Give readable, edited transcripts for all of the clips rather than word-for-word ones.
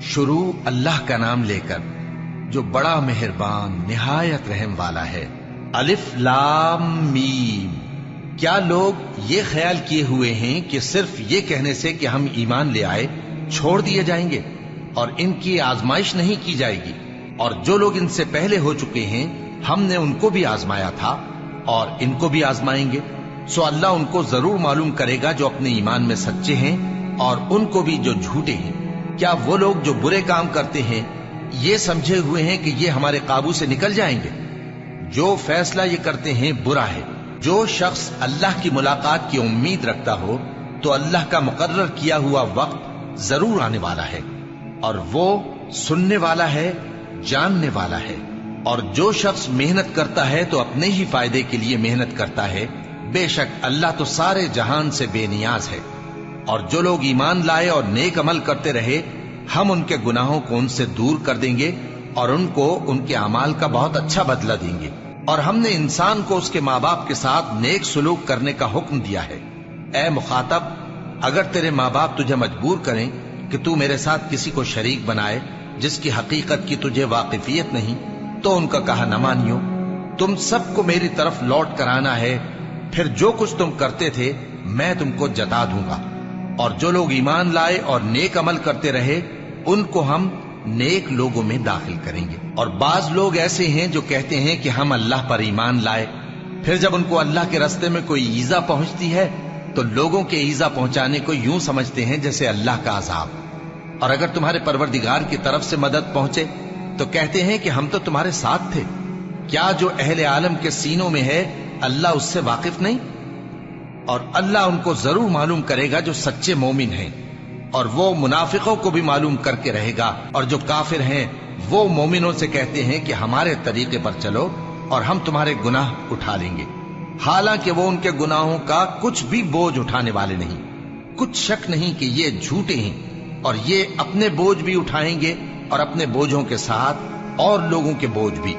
شروع اللہ کا نام لے کر جو بڑا مہربان نہایت رحم والا ہے۔ الف لام میم۔ کیا لوگ یہ خیال کیے ہوئے ہیں کہ صرف یہ کہنے سے کہ ہم ایمان لے آئے چھوڑ دیے جائیں گے اور ان کی آزمائش نہیں کی جائے گی؟ اور جو لوگ ان سے پہلے ہو چکے ہیں ہم نے ان کو بھی آزمایا تھا اور ان کو بھی آزمائیں گے، سو اللہ ان کو ضرور معلوم کرے گا جو اپنے ایمان میں سچے ہیں اور ان کو بھی جو جھوٹے ہیں۔ کیا وہ لوگ جو برے کام کرتے ہیں یہ سمجھے ہوئے ہیں کہ یہ ہمارے قابو سے نکل جائیں گے؟ جو فیصلہ یہ کرتے ہیں برا ہے۔ جو شخص اللہ کی ملاقات کی امید رکھتا ہو تو اللہ کا مقرر کیا ہوا وقت ضرور آنے والا ہے، اور وہ سننے والا ہے، جاننے والا ہے۔ اور جو شخص محنت کرتا ہے تو اپنے ہی فائدے کے لیے محنت کرتا ہے، بے شک اللہ تو سارے جہان سے بے نیاز ہے۔ اور جو لوگ ایمان لائے اور نیک عمل کرتے رہے ہم ان کے گناہوں کو ان سے دور کر دیں گے اور ان کو ان کے اعمال کا بہت اچھا بدلہ دیں گے۔ اور ہم نے انسان کو اس کے ماں باپ کے ساتھ نیک سلوک کرنے کا حکم دیا ہے۔ اے مخاطب، اگر تیرے ماں باپ تجھے مجبور کریں کہ تو میرے ساتھ کسی کو شریک بنائے جس کی حقیقت کی تجھے واقفیت نہیں تو ان کا کہا نہ مانیو۔ تم سب کو میری طرف لوٹ کر آنا ہے، پھر جو کچھ تم کرتے تھے میں تم کو جتا دوں گا۔ اور جو لوگ ایمان لائے اور نیک عمل کرتے رہے ان کو ہم نیک لوگوں میں داخل کریں گے۔ اور بعض لوگ ایسے ہیں جو کہتے ہیں کہ ہم اللہ پر ایمان لائے، پھر جب ان کو اللہ کے راستے میں کوئی ایذا پہنچتی ہے تو لوگوں کے ایذا پہنچانے کو یوں سمجھتے ہیں جیسے اللہ کا عذاب۔ اور اگر تمہارے پروردگار کی طرف سے مدد پہنچے تو کہتے ہیں کہ ہم تو تمہارے ساتھ تھے۔ کیا جو اہل عالم کے سینوں میں ہے اللہ اس سے واقف نہیں؟ اور اللہ ان کو ضرور معلوم کرے گا جو سچے مومن ہیں، اور وہ منافقوں کو بھی معلوم کر کے رہے گا۔ اور جو کافر ہیں وہ مومنوں سے کہتے ہیں کہ ہمارے طریقے پر چلو اور ہم تمہارے گناہ اٹھا لیں گے، حالانکہ وہ ان کے گناہوں کا کچھ بھی بوجھ اٹھانے والے نہیں۔ کچھ شک نہیں کہ یہ جھوٹے ہیں اور یہ اپنے بوجھ بھی اٹھائیں گے اور اپنے بوجھوں کے ساتھ اور لوگوں کے بوجھ بھی۔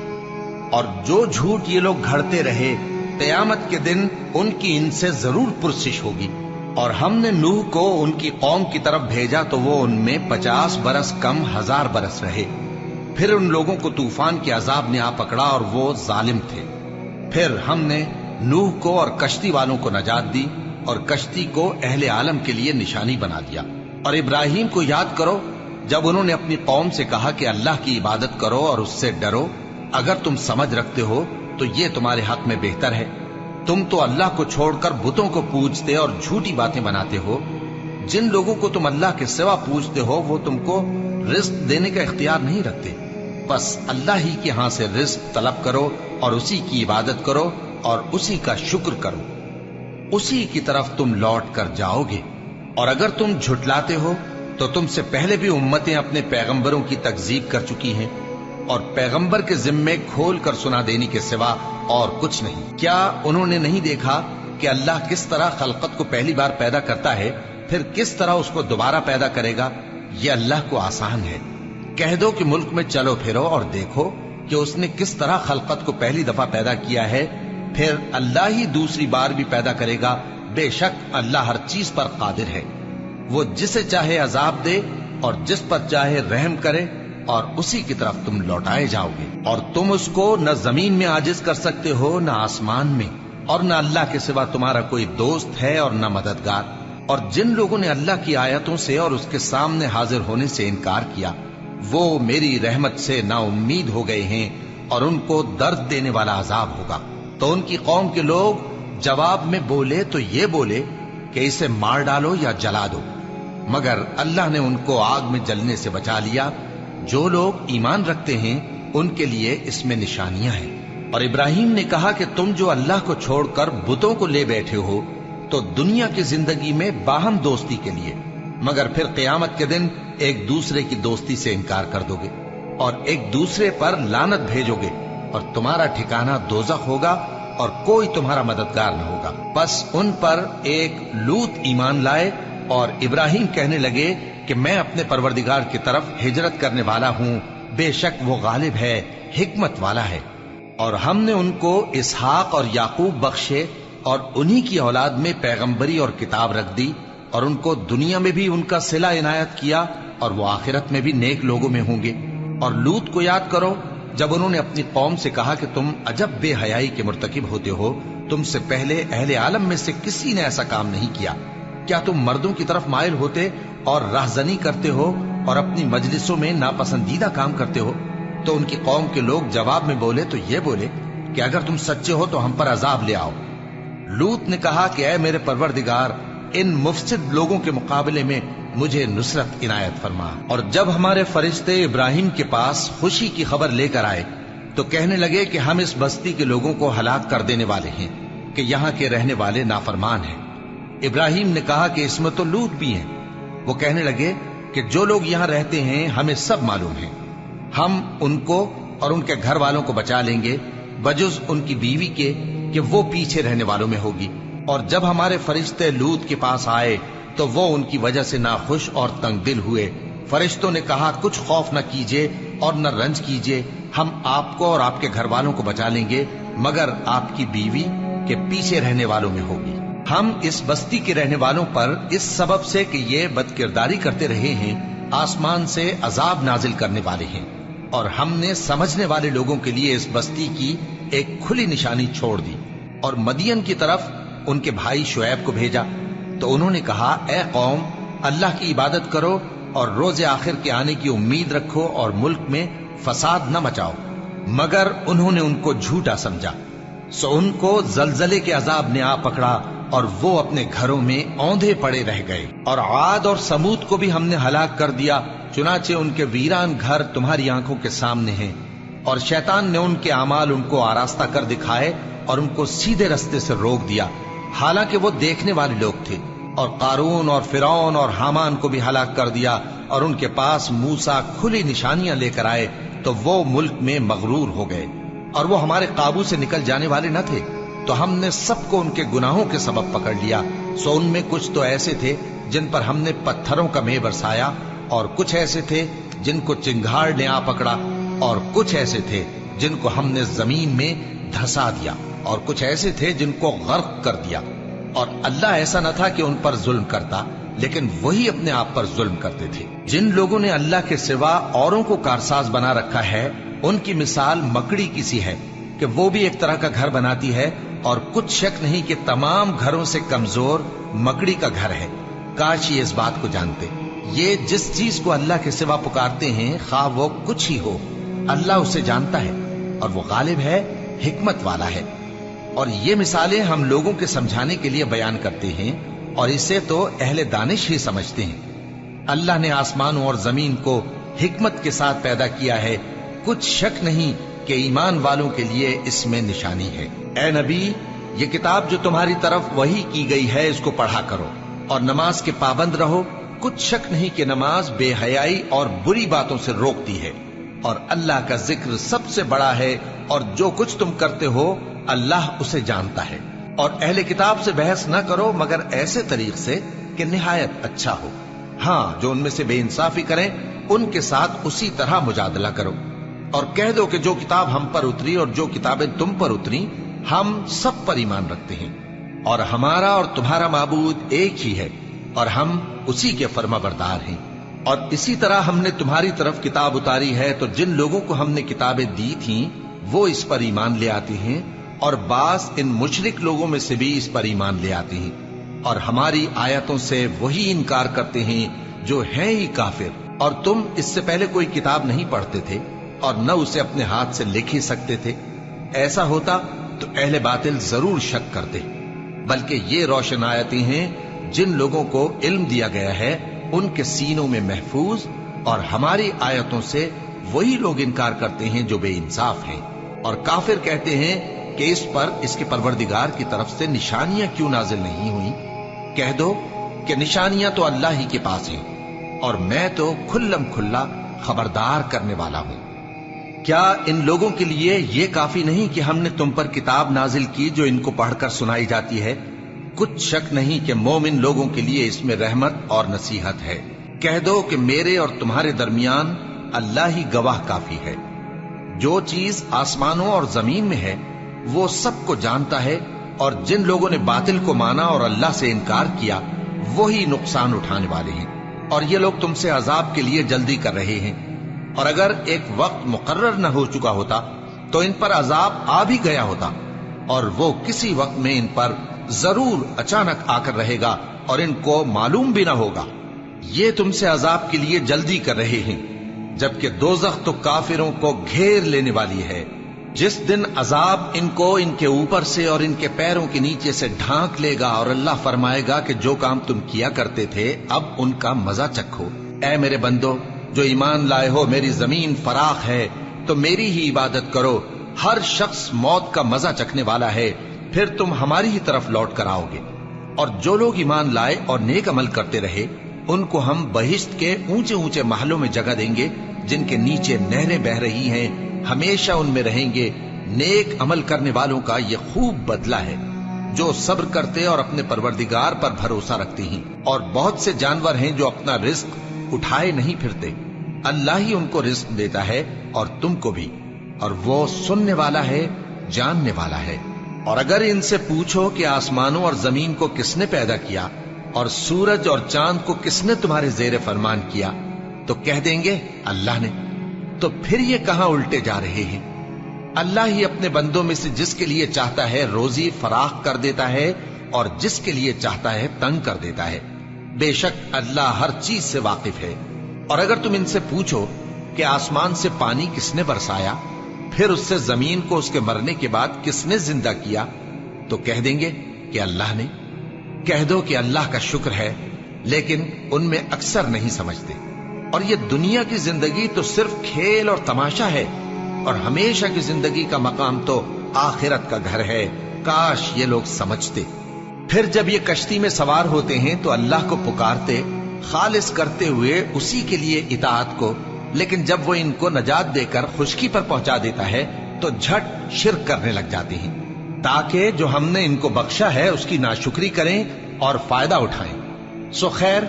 اور جو جھوٹ یہ لوگ گھڑتے رہے قیامت کے دن ان کی ان سے ضرور پرسش ہوگی۔ اور ہم نے نوح کو ان کی قوم کی طرف بھیجا تو وہ ان میں 50 برس کم 1000 برس رہے۔ پھر ان لوگوں کو طوفان کے عذاب نے آ پکڑا اور وہ ظالم تھے۔ پھر ہم نے نوح کو اور کشتی والوں کو نجات دی اور کشتی کو اہل عالم کے لیے نشانی بنا دیا۔ اور ابراہیم کو یاد کرو جب انہوں نے اپنی قوم سے کہا کہ اللہ کی عبادت کرو اور اس سے ڈرو، اگر تم سمجھ رکھتے ہو تو یہ تمہارے حق میں بہتر ہے۔ تم تو اللہ کو چھوڑ کر بتوں کو پوجتے اور جھوٹی باتیں بناتے ہو۔ جن لوگوں کو تم اللہ کے سوا پوجتے ہو وہ تم کو رزق دینے کا اختیار نہیں رکھتے، بس اللہ ہی کے ہاں سے رزق طلب کرو اور اسی کی عبادت کرو اور اسی کا شکر کرو، اسی کی طرف تم لوٹ کر جاؤ گے۔ اور اگر تم جھٹلاتے ہو تو تم سے پہلے بھی امتیں اپنے پیغمبروں کی تکذیب کر چکی ہیں، اور پیغمبر کے ذمے کھول کر سنا دینے کے سوا اور کچھ نہیں۔ کیا انہوں نے نہیں دیکھا کہ اللہ کس طرح خلقت کو پہلی بار پیدا کرتا ہے پھر کس طرح اس کو دوبارہ پیدا کرے گا؟ یہ اللہ کو آسان ہے۔ کہہ دو کہ ملک میں چلو پھرو اور دیکھو کہ اس نے کس طرح خلقت کو پہلی دفعہ پیدا کیا ہے، پھر اللہ ہی دوسری بار بھی پیدا کرے گا۔ بے شک اللہ ہر چیز پر قادر ہے۔ وہ جسے چاہے عذاب دے اور جس پر چاہے رحم کرے، اور اسی کی طرف تم لوٹائے جاؤ گے۔ اور تم اس کو نہ زمین میں عاجز کر سکتے ہو نہ آسمان میں، اور نہ اللہ کے سوا تمہارا کوئی دوست ہے اور نہ مددگار۔ اور جن لوگوں نے اللہ کی آیتوں سے اور اس کے سامنے حاضر ہونے سے انکار کیا وہ میری رحمت سے نا امید ہو گئے ہیں اور ان کو درد دینے والا عذاب ہوگا۔ تو ان کی قوم کے لوگ جواب میں بولے تو یہ بولے کہ اسے مار ڈالو یا جلا دو، مگر اللہ نے ان کو آگ میں جلنے سے بچا لیا۔ جو لوگ ایمان رکھتے ہیں ان کے لیے اس میں نشانیاں ہیں۔ اور ابراہیم نے کہا کہ تم جو اللہ کو چھوڑ کر بتوں کو لے بیٹھے ہو تو دنیا کی زندگی میں باہم دوستی کے لیے، مگر پھر قیامت کے دن ایک دوسرے کی دوستی سے انکار کر دو گے اور ایک دوسرے پر لعنت بھیجو گے، اور تمہارا ٹھکانہ دوزخ ہوگا اور کوئی تمہارا مددگار نہ ہوگا۔ بس ان پر ایک لوط ایمان لائے اور ابراہیم کہنے لگے کہ میں اپنے پروردگار کی طرف ہجرت کرنے والا ہوں، بے شک وہ غالب ہے، حکمت والا ہے۔ اور ہم نے ان کو اسحاق اور یعقوب بخشے اور انہی کی اولاد میں پیغمبری اور کتاب رکھ دی، اور ان کو دنیا میں بھی ان کا صلہ عنایت کیا اور وہ آخرت میں بھی نیک لوگوں میں ہوں گے۔ اور لوط کو یاد کرو جب انہوں نے اپنی قوم سے کہا کہ تم عجب بے حیائی کے مرتکب ہوتے ہو، تم سے پہلے اہل عالم میں سے کسی نے ایسا کام نہیں کیا۔ کیا تم مردوں کی طرف مائل ہوتے اور راہزنی کرتے ہو اور اپنی مجلسوں میں ناپسندیدہ کام کرتے ہو؟ تو ان کی قوم کے لوگ جواب میں بولے تو یہ بولے کہ اگر تم سچے ہو تو ہم پر عذاب لے آؤ۔ لوط نے کہا کہ اے میرے پروردگار، ان مفسد لوگوں کے مقابلے میں مجھے نصرت عنایت فرما۔ اور جب ہمارے فرشتے ابراہیم کے پاس خوشی کی خبر لے کر آئے تو کہنے لگے کہ ہم اس بستی کے لوگوں کو ہلاک کر دینے والے ہیں کہ یہاں کے رہنے والے نافرمان ہیں۔ ابراہیم نے کہا کہ اس میں تو لوط بھی ہیں۔ وہ کہنے لگے کہ جو لوگ یہاں رہتے ہیں ہمیں سب معلوم ہیں، ہم ان کو اور ان کے گھر والوں کو بچا لیں گے بجز ان کی بیوی کے کہ وہ پیچھے رہنے والوں میں ہوگی۔ اور جب ہمارے فرشتے لوط کے پاس آئے تو وہ ان کی وجہ سے ناخوش اور تنگ دل ہوئے۔ فرشتوں نے کہا کچھ خوف نہ کیجیے اور نہ رنج کیجیے، ہم آپ کو اور آپ کے گھر والوں کو بچا لیں گے مگر آپ کی بیوی کے پیچھے رہنے والوں میں ہوگی۔ ہم اس بستی کے رہنے والوں پر اس سبب سے کہ یہ بد کرداری کرتے رہے ہیں آسمان سے عذاب نازل کرنے والے ہیں، اور ہم نے سمجھنے والے لوگوں کے لیے اس بستی کی ایک کھلی نشانی چھوڑ دی۔ اور مدین کی طرف ان کے بھائی شعیب کو بھیجا تو انہوں نے کہا اے قوم، اللہ کی عبادت کرو اور روز آخر کے آنے کی امید رکھو اور ملک میں فساد نہ مچاؤ، مگر انہوں نے ان کو جھوٹا سمجھا، سو ان کو زلزلے کے عذاب نے آ پکڑا اور وہ اپنے گھروں میں اوندھے پڑے رہ گئے۔ اور عاد اور سمود کو بھی ہم نے ہلاک کر دیا، چنانچہ ان کے ویران گھر تمہاری آنکھوں کے سامنے ہیں۔ اور شیطان نے ان کے اعمال ان کو آراستہ کر دکھائے اور ان کو سیدھے رستے سے روک دیا، حالانکہ وہ دیکھنے والے لوگ تھے۔ اور قارون اور فرعون اور حامان کو بھی ہلاک کر دیا، اور ان کے پاس موسیٰ کھلی نشانیاں لے کر آئے تو وہ ملک میں مغرور ہو گئے، اور وہ ہمارے قابو سے نکل جانے والے نہ تھے، تو ہم نے سب کو ان کے گناہوں کے سبب پکڑ لیا۔ سو ان میں کچھ تو ایسے تھے جن پر ہم نے پتھروں کا مے برسایا، اور کچھ ایسے تھے جن کو چنگھاڑ نے آ پکڑا، اور کچھ ایسے تھے جن کو ہم نے زمین میں دھسا دیا، اور کچھ ایسے تھے جن کو غرق کر دیا۔ اور اللہ ایسا نہ تھا کہ ان پر ظلم کرتا، لیکن وہی اپنے آپ پر ظلم کرتے تھے۔ جن لوگوں نے اللہ کے سوا اوروں کو کارساز بنا رکھا ہے، ان کی مثال مکڑی کی سی ہے کہ وہ بھی ایک طرح کا گھر بناتی ہے، اور کچھ شک نہیں کہ تمام گھروں سے کمزور مکڑی کا گھر ہے۔ کاش یہ اس بات کو جانتے۔ یہ جس چیز کو اللہ کے سوا پکارتے ہیں خواہ وہ کچھ ہی ہو، اللہ اسے جانتا ہے، اور وہ غالب ہے، حکمت والا ہے۔ اور یہ مثالیں ہم لوگوں کے سمجھانے کے لیے بیان کرتے ہیں، اور اسے تو اہل دانش ہی سمجھتے ہیں۔ اللہ نے آسمانوں اور زمین کو حکمت کے ساتھ پیدا کیا ہے، کچھ شک نہیں کہ ایمان والوں کے لیے اس میں نشانی ہے۔ اے نبی، یہ کتاب جو تمہاری طرف وحی کی گئی ہے اس کو پڑھا کرو، اور نماز کے پابند رہو۔ کچھ شک نہیں کہ نماز بے حیائی اور بری باتوں سے روکتی ہے، اور اللہ کا ذکر سب سے بڑا ہے، اور جو کچھ تم کرتے ہو اللہ اسے جانتا ہے۔ اور اہل کتاب سے بحث نہ کرو مگر ایسے طریق سے کہ نہایت اچھا ہو۔ ہاں، جو ان میں سے بے انصافی کریں ان کے ساتھ اسی طرح مجادلہ کرو، اور کہہ دو کہ جو کتاب ہم پر اتری اور جو کتابیں تم پر اتری ہم سب پر ایمان رکھتے ہیں، اور ہمارا اور تمہارا معبود ایک ہی ہے، اور ہم اسی کے فرما بردار ہیں۔ اور اسی طرح ہم نے تمہاری طرف کتاب اتاری ہے تو جن لوگوں کو ہم نے کتابیں دی تھیں وہ اس پر ایمان لے آتے ہیں، اور بعض ان مشرک لوگوں میں سے بھی اس پر ایمان لے آتے ہیں، اور ہماری آیتوں سے وہی انکار کرتے ہیں جو ہیں ہی کافر۔ اور تم اس سے پہلے کوئی کتاب نہیں پڑھتے تھے اور نہ اسے اپنے ہاتھ سے لکھ ہی سکتے تھے۔ ایسا ہوتا تو اہل باطل ضرور شک کرتے، بلکہ یہ روشن آیتیں ہیں جن لوگوں کو علم دیا گیا ہے ان کے سینوں میں محفوظ، اور ہماری آیتوں سے وہی لوگ انکار کرتے ہیں جو بے انصاف ہیں۔ اور کافر کہتے ہیں کہ اس پر اس کے پروردگار کی طرف سے نشانیاں کیوں نازل نہیں ہوئیں؟ کہہ دو کہ نشانیاں تو اللہ ہی کے پاس ہیں، اور میں تو کھلم کھلا خبردار کرنے والا ہوں۔ کیا ان لوگوں کے لیے یہ کافی نہیں کہ ہم نے تم پر کتاب نازل کی جو ان کو پڑھ کر سنائی جاتی ہے؟ کچھ شک نہیں کہ مومن لوگوں کے لیے اس میں رحمت اور نصیحت ہے۔ کہہ دو کہ میرے اور تمہارے درمیان اللہ ہی گواہ کافی ہے۔ جو چیز آسمانوں اور زمین میں ہے وہ سب کو جانتا ہے، اور جن لوگوں نے باطل کو مانا اور اللہ سے انکار کیا وہی نقصان اٹھانے والے ہیں۔ اور یہ لوگ تم سے عذاب کے لیے جلدی کر رہے ہیں، اور اگر ایک وقت مقرر نہ ہو چکا ہوتا تو ان پر عذاب آ بھی گیا ہوتا، اور وہ کسی وقت میں ان پر ضرور اچانک آ کر رہے گا اور ان کو معلوم بھی نہ ہوگا۔ یہ تم سے عذاب کے لیے جلدی کر رہے ہیں، جبکہ دوزخ تو کافروں کو گھیر لینے والی ہے۔ جس دن عذاب ان کو ان کے اوپر سے اور ان کے پیروں کے نیچے سے ڈھانک لے گا، اور اللہ فرمائے گا کہ جو کام تم کیا کرتے تھے اب ان کا مزہ چکھو۔ اے میرے بندو جو ایمان لائے ہو، میری زمین فراخ ہے تو میری ہی عبادت کرو۔ ہر شخص موت کا مزہ چکھنے والا ہے، پھر تم ہماری ہی طرف لوٹ کر آؤ گے۔ اور جو لوگ ایمان لائے اور نیک عمل کرتے رہے، ان کو ہم بہشت کے اونچے اونچے محلوں میں جگہ دیں گے، جن کے نیچے نہریں بہ رہی ہیں، ہمیشہ ان میں رہیں گے۔ نیک عمل کرنے والوں کا یہ خوب بدلہ ہے، جو صبر کرتے اور اپنے پروردگار پر بھروسہ رکھتے ہیں۔ اور بہت سے جانور ہیں جو اپنا رزق اٹھائے نہیں پھرتے، اللہ ہی ان کو رزق دیتا ہے اور تم کو بھی، اور وہ سننے والا ہے، جاننے والا ہے۔ اور اگر ان سے پوچھو کہ آسمانوں اور زمین کو کس نے پیدا کیا اور سورج اور چاند کو کس نے تمہارے زیر فرمان کیا، تو کہہ دیں گے اللہ نے۔ تو پھر یہ کہاں الٹے جا رہے ہیں؟ اللہ ہی اپنے بندوں میں سے جس کے لیے چاہتا ہے روزی فراخ کر دیتا ہے، اور جس کے لیے چاہتا ہے تنگ کر دیتا ہے۔ بے شک اللہ ہر چیز سے واقف ہے۔ اور اگر تم ان سے پوچھو کہ آسمان سے پانی کس نے برسایا، پھر اس سے زمین کو اس کے مرنے کے بعد کس نے زندہ کیا، تو کہہ دیں گے کہ اللہ نے۔ کہہ دو کہ اللہ کا شکر ہے، لیکن ان میں اکثر نہیں سمجھتے۔ اور یہ دنیا کی زندگی تو صرف کھیل اور تماشا ہے، اور ہمیشہ کی زندگی کا مقام تو آخرت کا گھر ہے۔ کاش یہ لوگ سمجھتے۔ پھر جب یہ کشتی میں سوار ہوتے ہیں تو اللہ کو پکارتے، خالص کرتے ہوئے اسی کے لیے اطاعت کو، لیکن جب وہ ان کو نجات دے کر خشکی پر پہنچا دیتا ہے تو جھٹ شرک کرنے لگ جاتے ہیں، تاکہ جو ہم نے ان کو بخشا ہے اس کی ناشکری کریں اور فائدہ اٹھائیں۔ سو خیر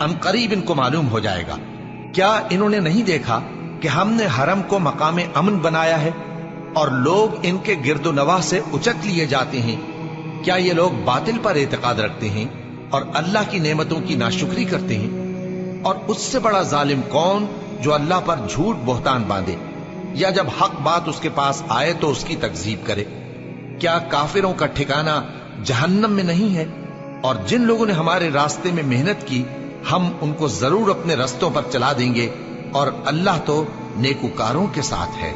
ان قریب ان کو معلوم ہو جائے گا۔ کیا انہوں نے نہیں دیکھا کہ ہم نے حرم کو مقام امن بنایا ہے، اور لوگ ان کے گرد و نواح سے اچک لیے جاتے ہیں؟ کیا یہ لوگ باطل پر اعتقاد رکھتے ہیں اور اللہ کی نعمتوں کی ناشکری کرتے ہیں؟ اور اس سے بڑا ظالم کون جو اللہ پر جھوٹ بہتان باندھے، یا جب حق بات اس کے پاس آئے تو اس کی تکذیب کرے؟ کیا کافروں کا ٹھکانہ جہنم میں نہیں ہے؟ اور جن لوگوں نے ہمارے راستے میں محنت کی، ہم ان کو ضرور اپنے رستوں پر چلا دیں گے، اور اللہ تو نیکوکاروں کے ساتھ ہے۔